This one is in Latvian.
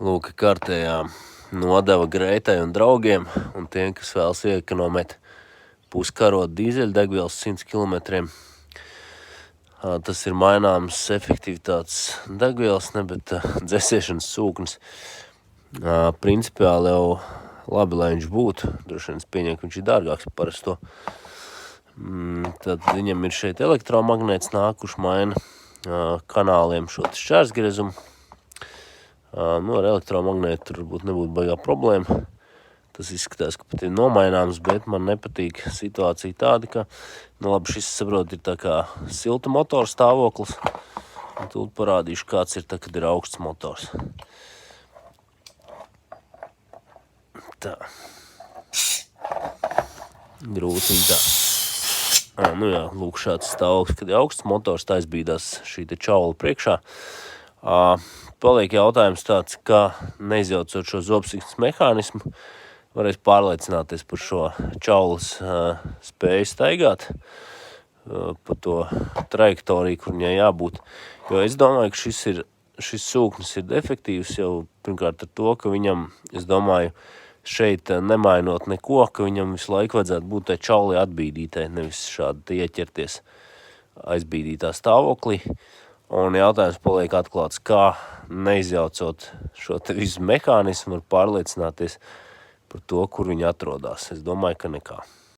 Lūk, kārtējā nodeva Greitai un draugiem, un tiem, kas vēlas iekonomēt puskarot dīzeļdegvielas 100 km. Tas ir maināms efektivitātes degvielas, ne, bet dzēsiešanas sūknis. Principiāli jau labi, lai viņš būtu. Droši vien es pieņemu, ka viņš ir dārgāks par parasto. Tad viņam ir šeit elektromagnēts nākuši maina kanāliem šo šķērsgriezumu. Ar elektromagnētu tur varbūt nebūtu baigā problēma. Tas izskatās, ka pat ir nomaināms, bet man nepatīk situācija tāda, ka, labi, šis, saprot, ir tā kā silta motora stāvoklis. Un tūlīt parādīšu, kāds ir tā, kad ir augsts motors. Tā. Grūtiņ tā. Lūk, šāds stāvoklis, kad ir augsts motors, tā aizbīdās šī te čaula priekšā. Paliek jautājums tāds, kā neizjaucot šo zobsiksnes mehānismu, varēs pārliecināties par šo čaulas spēju staigāt, pa to trajektoriju, kur viņai jābūt. Jo es domāju, ka šis sūknis ir defektīvs jau pirmkārt ar to, ka viņam, es domāju, šeit nemainot neko, ka viņam visu laiku vajadzētu būt tai čaulī atbīdītai, nevis šādi ieķerties aizbīdītā stāvoklī. Un jautājums paliek atklāts, kā neizjaucot šo te visu mehānismu var pārliecināties par to, kur viņi atrodas. Es domāju, ka nekā.